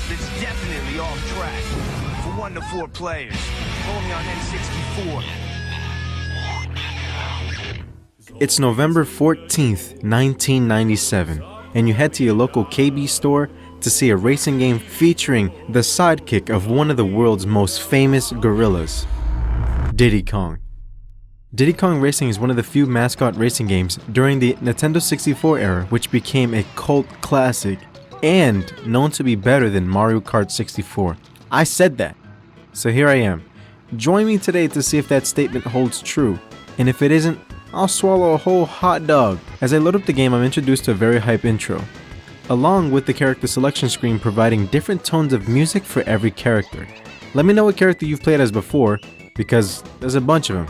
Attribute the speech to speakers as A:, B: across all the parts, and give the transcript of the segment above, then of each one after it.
A: It's definitely off track. For 1 to 4 players. Only on N64.
B: It's November 14th, 1997, and you head to your local KB store to see a racing game featuring the sidekick of one of the world's most famous gorillas, Diddy Kong. Diddy Kong Racing is one of the few mascot racing games during the Nintendo 64 era which became a cult classic and known to be better than Mario Kart 64. I said that. So here I am. Join me today to see if that statement holds true, and if it isn't, I'll swallow a whole hot dog. As I load up the game, I'm introduced to a very hype intro, along with the character selection screen providing different tones of music for every character. Let me know what character you've played as before, because there's a bunch of them.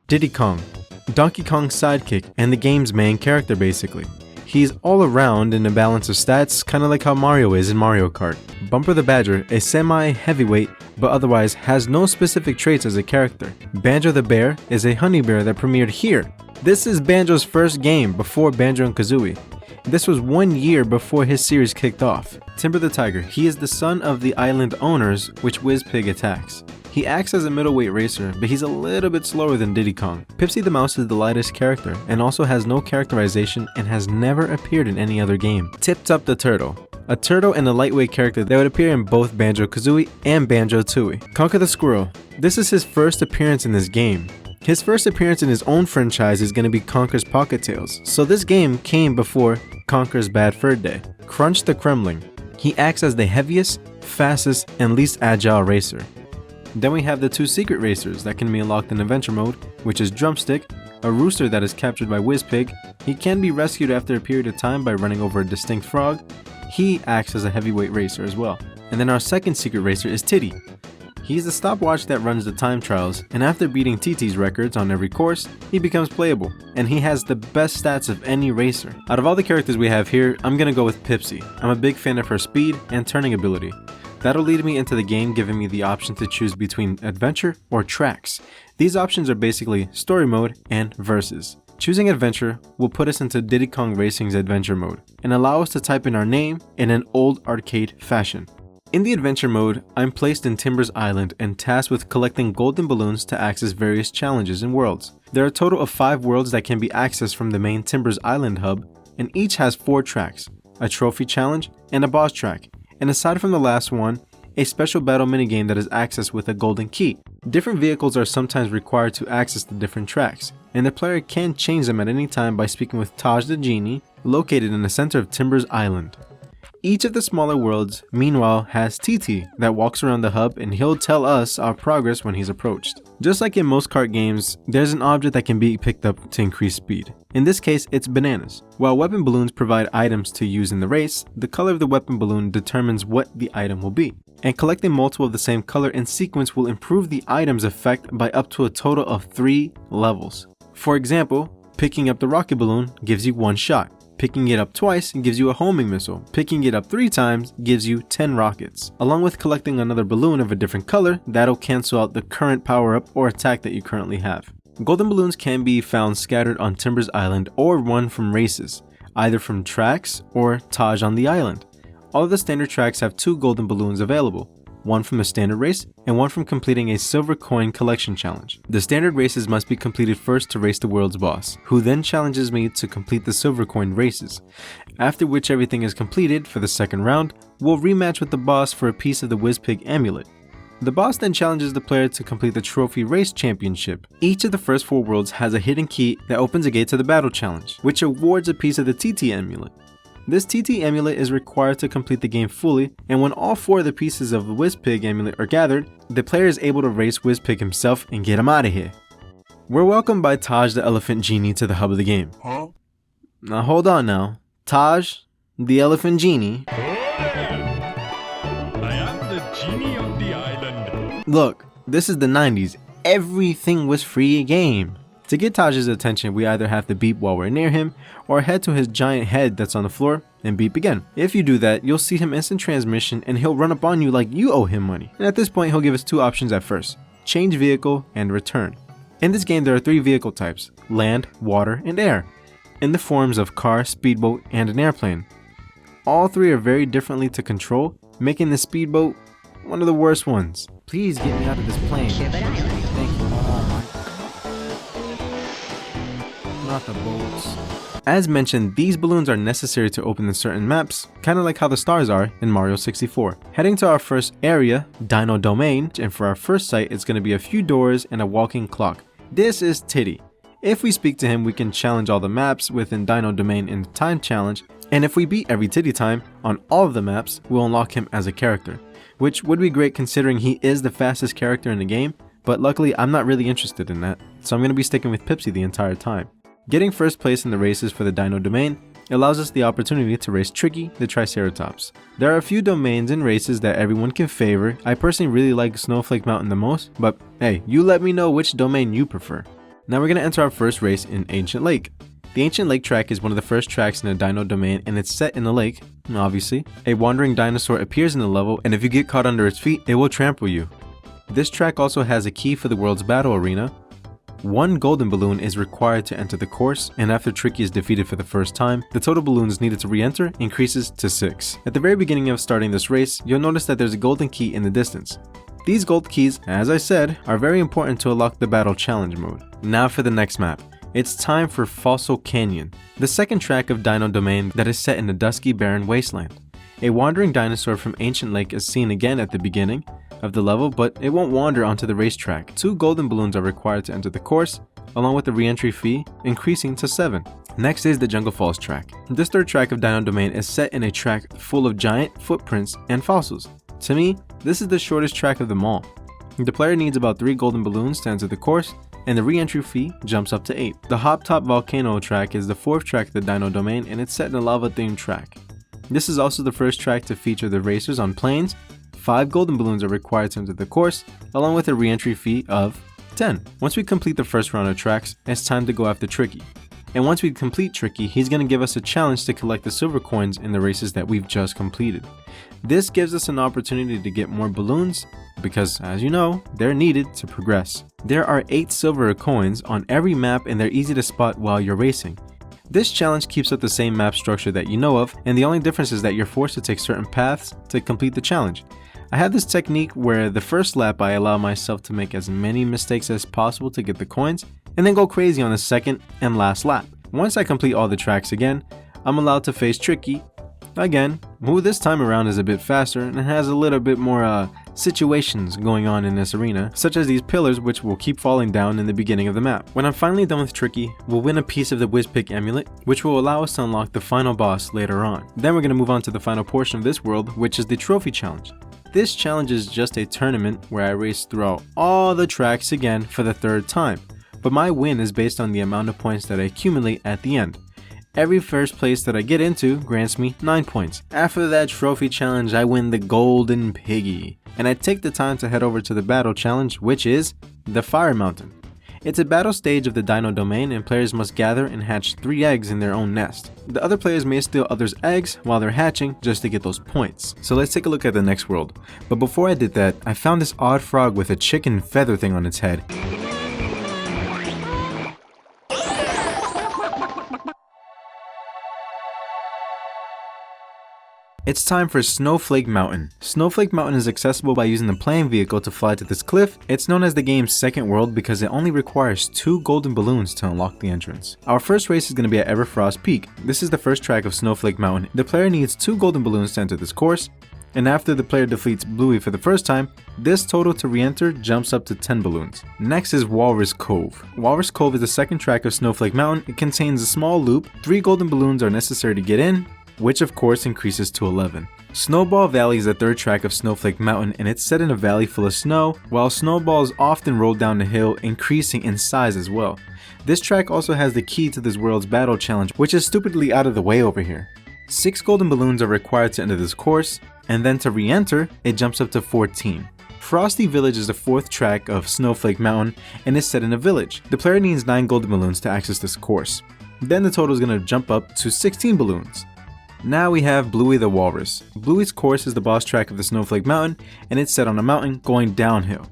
B: Diddy Kong, Donkey Kong's sidekick and the game's main character basically. He's all around in a balance of stats, kinda like how Mario is in Mario Kart. Bumper the Badger, a semi-heavyweight, but otherwise has no specific traits as a character. Banjo the Bear is a honey bear that premiered here. This is Banjo's first game before Banjo and Kazooie. This was 1 year before his series kicked off. Timber the Tiger, he is the son of the island owners, which Wizpig attacks. He acts as a middleweight racer, but he's a little bit slower than Diddy Kong. Pipsy the Mouse is the lightest character, and also has no characterization and has never appeared in any other game. Tip Top the Turtle, a turtle and a lightweight character that would appear in both Banjo-Kazooie and Banjo-Tooie. Conker the Squirrel, this is his first appearance in this game. His first appearance in his own franchise is going to be Conker's Pocket Tales, so this game came before Conker's Bad Fur Day. Crunch the Kremling, he acts as the heaviest, fastest, and least agile racer. Then we have the 2 secret racers that can be unlocked in adventure mode, which is Drumstick, a rooster that is captured by Wizpig. He can be rescued after a period of time by running over a distinct frog. He acts as a heavyweight racer as well. And then our second secret racer is Tiddy. He's the stopwatch that runs the time trials, and after beating TT's records on every course, he becomes playable, and he has the best stats of any racer. Out of all the characters we have here, I'm gonna go with Pipsy. I'm a big fan of her speed and turning ability. That'll lead me into the game, giving me the option to choose between adventure or tracks. These options are basically story mode and versus. Choosing adventure will put us into Diddy Kong Racing's adventure mode and allow us to type in our name in an old arcade fashion. In the adventure mode, I'm placed in Timber's Island and tasked with collecting golden balloons to access various challenges and worlds. There are a total of 5 worlds that can be accessed from the main Timber's Island hub, and each has 4 tracks, a trophy challenge and a boss track. And aside from the last one, a special battle minigame that is accessed with a golden key. Different vehicles are sometimes required to access the different tracks, and the player can change them at any time by speaking with Taj the Genie, located in the center of Timber's Island. Each of the smaller worlds, meanwhile, has TT that walks around the hub, and he'll tell us our progress when he's approached. Just like in most kart games, there's an object that can be picked up to increase speed. In this case, it's bananas. While weapon balloons provide items to use in the race, the color of the weapon balloon determines what the item will be. And collecting multiple of the same color in sequence will improve the item's effect by up to a total of 3 levels. For example, picking up the rocket balloon gives you 1 shot. Picking it up twice gives you a homing missile. Picking it up 3 times gives you 10 rockets. Along with collecting another balloon of a different color, that'll cancel out the current power-up or attack that you currently have. Golden balloons can be found scattered on Timber's Island or won from races, either from tracks or Taj on the island. All of the standard tracks have 2 golden balloons available, one from a standard race and one from completing a silver coin collection challenge. The standard races must be completed first to race the world's boss, who then challenges me to complete the silver coin races. After which everything is completed for the second round, we'll rematch with the boss for a piece of the Wizpig amulet. The boss then challenges the player to complete the Trophy Race Championship. Each of the first 4 worlds has a hidden key that opens a gate to the Battle Challenge, which awards a piece of the TT amulet. This TT amulet is required to complete the game fully, and when all 4 of the pieces of the Wizpig amulet are gathered, the player is able to race Wizpig himself and get him out of here. We're welcomed by Taj the Elephant Genie to the hub of the game.
C: Huh?
B: Now hold on now. Taj, the Elephant Genie.
C: I am the genie of the island.
B: Look, this is the 90s. Everything was free game. To get Taj's attention, we either have to beep while we're near him, or head to his giant head that's on the floor and beep again. If you do that, you'll see him instant transmission and he'll run up on you like you owe him money. And at this point, he'll give us 2 options at first: change vehicle and return. In this game, there are 3 vehicle types: land, water, and air, in the forms of car, speedboat, and an airplane. All 3 are very differently to control, making the speedboat one of the worst ones. Please get me out of this plane.
D: Sherbet Island.
B: Thank you. Oh my. Not the boats. As mentioned, these balloons are necessary to open the certain maps, kind of like how the stars are in Mario 64. Heading to our first area, Dino Domain, and for our first site, it's going to be a few doors and a walking clock. This is Diddy. If we speak to him, we can challenge all the maps within Dino Domain in the time challenge, and if we beat every Diddy time on all of the maps, we'll unlock him as a character, which would be great considering he is the fastest character in the game, but luckily I'm not really interested in that, so I'm going to be sticking with Pipsy the entire time. Getting first place in the races for the Dino Domain allows us the opportunity to race Tricky the Triceratops. There are a few domains and races that everyone can favor. I personally really like Snowflake Mountain the most, but hey, you let me know which domain you prefer. Now we're going to enter our first race in Ancient Lake. The Ancient Lake track is one of the first tracks in the Dino Domain, and it's set in a lake, obviously. A wandering dinosaur appears in the level, and if you get caught under its feet, it will trample you. This track also has a key for the world's battle arena. 1 golden balloon is required to enter the course, and after Tricky is defeated for the first time, the total balloons needed to re-enter increases to 6. At the very beginning of starting this race, you'll notice that there's a golden key in the distance. These gold keys, as I said, are very important to unlock the battle challenge mode. Now for the next map. It's time for Fossil Canyon, the second track of Dino Domain that is set in a dusky barren wasteland. A wandering dinosaur from Ancient Lake is seen again at the beginning of the level, but it won't wander onto the racetrack. 2 golden balloons are required to enter the course, along with the re-entry fee increasing to 7. Next is the Jungle Falls track. This third track of Dino Domain is set in a track full of giant footprints and fossils. To me, this is the shortest track of them all. The player needs about 3 golden balloons to enter the course, and the re-entry fee jumps up to 8. The Hop Top Volcano track is the 4th track of the Dino Domain, and it's set in a lava-themed track. This is also the first track to feature the racers on planes. 5 golden balloons are required to enter the course, along with a re-entry fee of 10. Once we complete the first round of tracks, it's time to go after Tricky. And once we complete Tricky, he's going to give us a challenge to collect the silver coins in the races that we've just completed. This gives us an opportunity to get more balloons, because as you know, they're needed to progress. There are 8 silver coins on every map, and they're easy to spot while you're racing. This challenge keeps up the same map structure that you know of, and the only difference is that you're forced to take certain paths to complete the challenge. I have this technique where the first lap I allow myself to make as many mistakes as possible to get the coins, and then go crazy on the second and last lap. Once I complete all the tracks again, I'm allowed to face Tricky again, who this time around is a bit faster and has a little bit more situations going on in this arena, such as these pillars which will keep falling down in the beginning of the map. When I'm finally done with Tricky, we'll win a piece of the Wizpig amulet, which will allow us to unlock the final boss later on. Then we're going to move on to the final portion of this world, which is the trophy challenge. This challenge is just a tournament where I race throughout all the tracks again for the 3rd time, but my win is based on the amount of points that I accumulate at the end. Every first place that I get into grants me 9 points. After that trophy challenge, I win the Golden Piggy, and I take the time to head over to the battle challenge, which is the Fire Mountain. It's a battle stage of the Dino Domain, and players must gather and hatch 3 eggs in their own nest. The other players may steal others' eggs while they're hatching just to get those points. So let's take a look at the next world. But before I did that, I found this odd frog with a chicken feather thing on its head. It's time for Snowflake Mountain. Snowflake Mountain is accessible by using the playing vehicle to fly to this cliff. It's known as the game's second world because it only requires 2 golden balloons to unlock the entrance. Our first race is going to be at Everfrost Peak. This is the first track of Snowflake Mountain. The player needs 2 golden balloons to enter this course, and after the player defeats Bluey for the first time, this total to re-enter jumps up to 10 balloons. Next is Walrus Cove. Walrus Cove is the second track of Snowflake Mountain. It contains a small loop. 3 golden balloons are necessary to get in, which of course increases to 11. Snowball Valley is the third track of Snowflake Mountain, and it's set in a valley full of snow, while snowballs often roll down the hill, increasing in size as well. This track also has the key to this world's battle challenge, which is stupidly out of the way over here. 6 golden balloons are required to enter this course, and then to re-enter, it jumps up to 14. Frosty Village is the 4th track of Snowflake Mountain and is set in a village. The player needs 9 golden balloons to access this course. Then the total is going to jump up to 16 balloons. Now we have Bluey the Walrus. Bluey's course is the boss track of the Snowflake Mountain, and it's set on a mountain going downhill.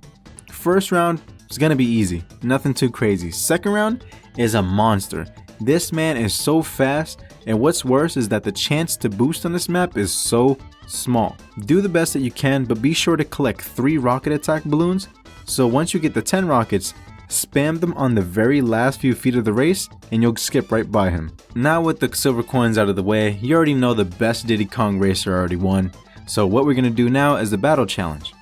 B: First round is going to be easy, nothing too crazy. Second round is a monster. This man is so fast, and what's worse is that the chance to boost on this map is so small. Do the best that you can, but be sure to collect 3 rocket attack balloons, so once you get the 10 rockets, spam them on the very last few feet of the race and you'll skip right by him. Now with the silver coins out of the way, you already know the best Diddy Kong Racer already won, so what we're going to do now is the battle challenge.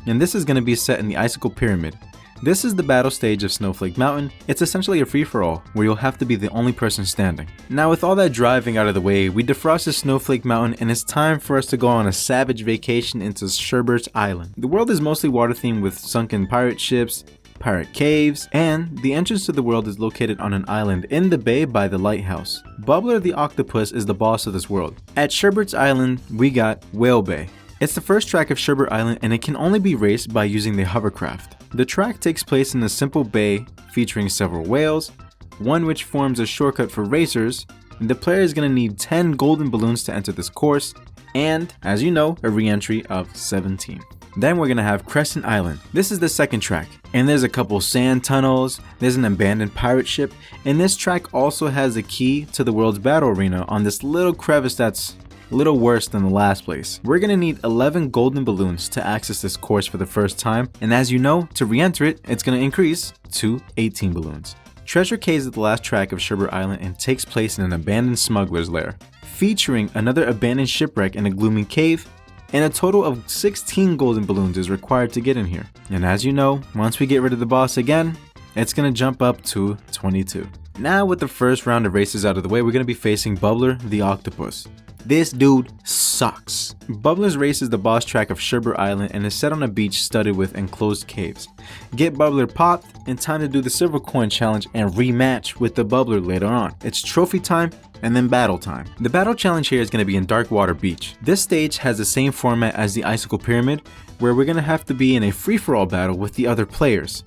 B: And this is going to be set in the Icicle Pyramid. This is the battle stage of Snowflake Mountain. It's essentially a free-for-all, where you'll have to be the only person standing. Now with all that driving out of the way, we defrosted Snowflake Mountain and it's time for us to go on a savage vacation into Sherbet Island. The world is mostly water themed with sunken pirate ships, pirate caves, and the entrance to the world is located on an island in the bay by the lighthouse. Bubbler the octopus is the boss of this world. At Sherbet Island, we got Whale Bay. It's the first track of Sherbet Island and it can only be raced by using the hovercraft. The track takes place in a simple bay featuring several whales, one which forms a shortcut for racers, and the player is going to need 10 golden balloons to enter this course, and, as you know, a re-entry of 17. Then we're going to have Crescent Island. This is the second track, and there's a couple sand tunnels, there's an abandoned pirate ship, and this track also has a key to the world's battle arena on this little crevice that's a little worse than the last place. We're gonna need 11 golden balloons to access this course for the first time, and as you know, to re-enter it, it's gonna increase to 18 balloons. Treasure Cave is the last track of Sherbet Island and takes place in an abandoned smuggler's lair, featuring another abandoned shipwreck in a gloomy cave, and a total of 16 golden balloons is required to get in here. And as you know, once we get rid of the boss again, it's gonna jump up to 22. Now with the first round of races out of the way, we're gonna be facing Bubbler the Octopus. This dude sucks. Bubbler's race is the boss track of Sherbet Island and is set on a beach studded with enclosed caves. Get Bubbler popped in time to do the silver coin challenge and rematch with the Bubbler later on. It's trophy time and then battle time. The battle challenge here is going to be in Darkwater Beach. This stage has the same format as the Icicle Pyramid, where we're going to have to be in a free-for-all battle with the other players.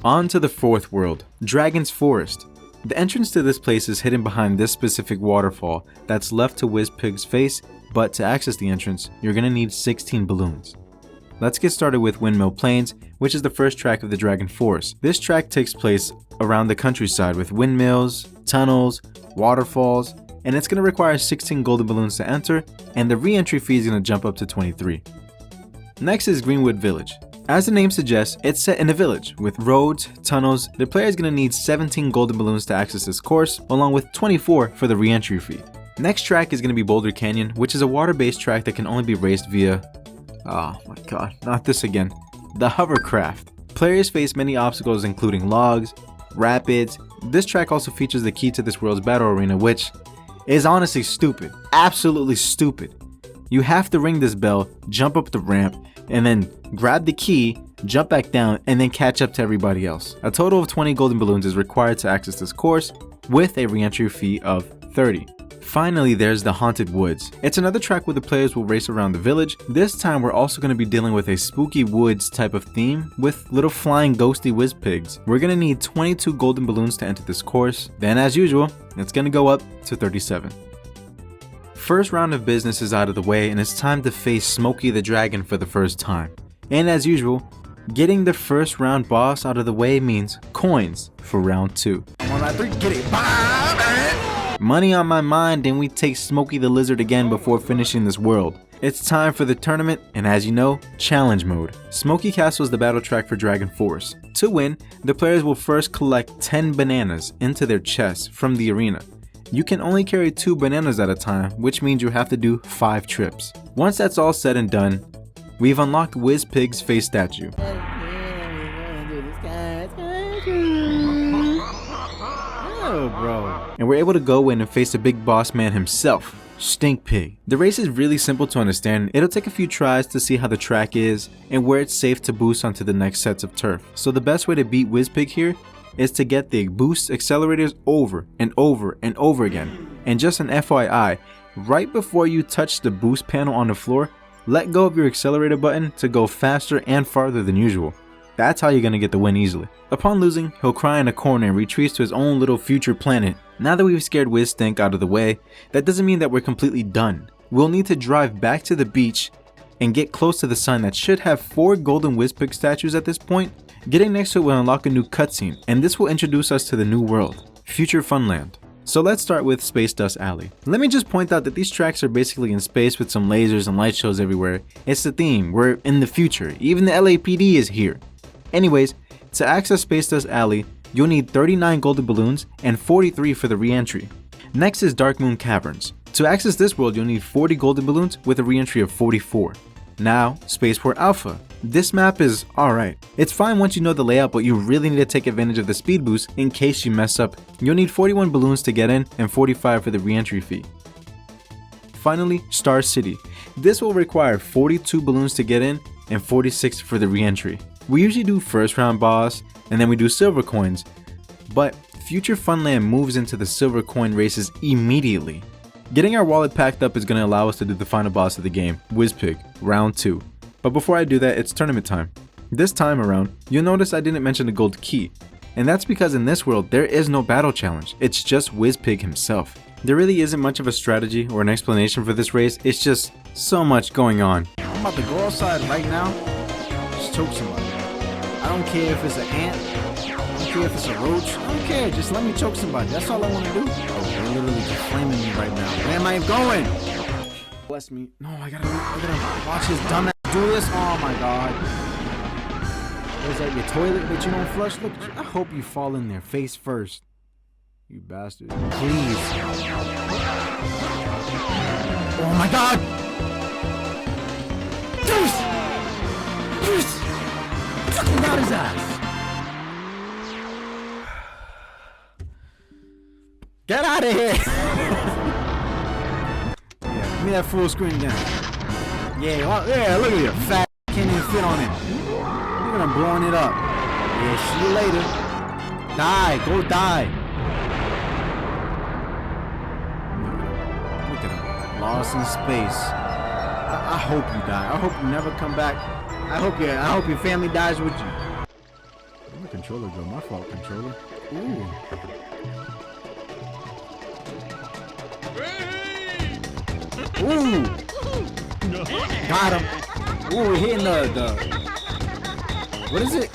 B: On to the 4th world, Dragon's Forest. The entrance to this place is hidden behind this specific waterfall that's left to Wizpig's face, but to access the entrance, you're going to need 16 balloons. Let's get started with Windmill Plains, which is the first track of the Dragon Forest. This track takes place around the countryside with windmills, tunnels, waterfalls, and it's going to require 16 golden balloons to enter, and the re-entry fee is going to jump up to 23. Next is Greenwood Village. As the name suggests, it's set in a village with roads, tunnels. The player is going to need 17 golden balloons to access this course, along with 24 for the re-entry fee. Next track is going to be Boulder Canyon, which is a water-based track that can only be raced via, oh my god, not this again, the hovercraft. Players face many obstacles including logs, rapids. This track also features the key to this world's battle arena, which is honestly stupid, absolutely stupid. You have to ring this bell, jump up the ramp, and then grab the key, jump back down, and then catch up to everybody else. A total of 20 golden balloons is required to access this course, with a re-entry fee of 30. Finally, there's the Haunted Woods. It's another track where the players will race around the village. This time we're also going to be dealing with a spooky woods type of theme with little flying ghosty Wizpigs. We're going to need 22 golden balloons to enter this course. Then as usual, it's going to go up to 37. First round of business is out of the way and it's time to face Smokey the Dragon for the first time. And as usual, getting the first round boss out of the way means coins for round 2. 1, 2, 3, get it. Money on my mind, and we take Smokey the Lizard again before finishing this world. It's time for the tournament, and as you know, challenge mode. Smokey Castle is the battle track for Dragon Force. To win, the players will first collect 10 bananas into their chests from the arena. You can only carry 2 bananas at a time, which means you have to do 5 trips. Once that's all said and done, we've unlocked Wizpig's face statue. Oh, bro. And we're able to go in and face the big boss man himself, Stink Pig. The race is really simple to understand. It'll take a few tries to see how the track is and where it's safe to boost onto the next sets of turf. So the best way to beat WizPig here is to get the boost accelerators over and over and over again. And just an FYI, right before you touch the boost panel on the floor, let go of your accelerator button to go faster and farther than usual. That's how you're gonna get the win easily. Upon losing, he'll cry in a corner and retreats to his own little future planet. Now that we've scared WizStink out of the way, that doesn't mean that we're completely done. We'll need to drive back to the beach and get close to the sign that should have 4 golden WizPig statues at this point. Getting next to it will unlock a new cutscene, and this will introduce us to the new world, future Funland. So let's start with Space Dust Alley. Let me just point out that these tracks are basically in space with some lasers and light shows everywhere. It's the theme, we're in the future, even the LAPD is here. Anyways, to access Space Dust Alley, you'll need 39 golden balloons and 43 for the re-entry. Next is Dark Moon Caverns. To access this world, you'll need 40 golden balloons with a re-entry of 44. Now, Spaceport Alpha. This map is alright. It's fine once you know the layout, but you really need to take advantage of the speed boost in case you mess up. You'll need 41 balloons to get in and 45 for the re-entry fee. Finally, Star City. This will require 42 balloons to get in and 46 for the re-entry. We usually do first round boss and then we do silver coins, but future Funland moves into the silver coin races immediately. Getting our wallet packed up is going to allow us to do the final boss of the game, WizPig, round 2. But before I do that, it's tournament time. This time around, you'll notice I didn't mention the gold key, and that's because in this world there is no battle challenge, it's just WizPig himself. There really isn't much of a strategy or an explanation for this race, it's just so much going on.
D: I'm about to go outside right now, just choke somebody. I don't care if it's an ant, I don't care if it's a roach, I don't care, just let me choke somebody, that's all I want to do. Oh, they're literally just flaming me right now. Where am I going? Bless me. No, I gotta watch his dumbass do this. Oh my god. Is that your toilet that you don't flush? Look, I hope you fall in there face first. You bastard. Please. Oh my god! Fucking got his ass. Get out of here! Yeah, give me that full screen down. Yeah, yeah, look at you, fat. Can't even fit on it. Look at him blowing it up. Yeah, see you later. Die, go die. Look at him, lost in space. I hope you die. I hope you never come back. I hope your family dies with you. Where'd the controller go? My fault, controller. Ooh. Ooh! Got him! Ooh, we're hitting the... What is it?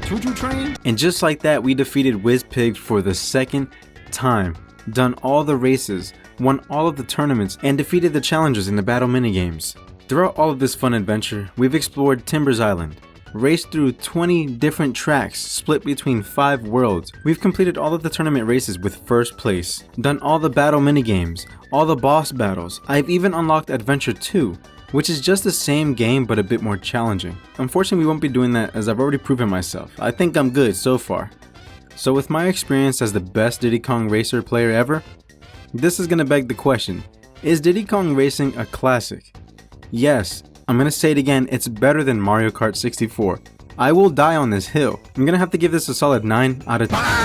D: Choo-choo train?
B: And just like that, we defeated WizPig for the second time, done all the races, won all of the tournaments, and defeated the challengers in the battle minigames. Throughout all of this fun adventure, we've explored Timbers Island, raced through 20 different tracks split between 5 worlds. We've completed all of the tournament races with first place, done all the battle minigames, all the boss battles. I've even unlocked Adventure 2, which is just the same game but a bit more challenging. Unfortunately, we won't be doing that as I've already proven myself. I think I'm good so far. So with my experience as the best Diddy Kong Racer player ever, this is gonna beg the question, is Diddy Kong Racing a classic? Yes, I'm gonna say it again, it's better than Mario Kart 64. I will die on this hill. I'm gonna have to give this a solid 9 out of 10.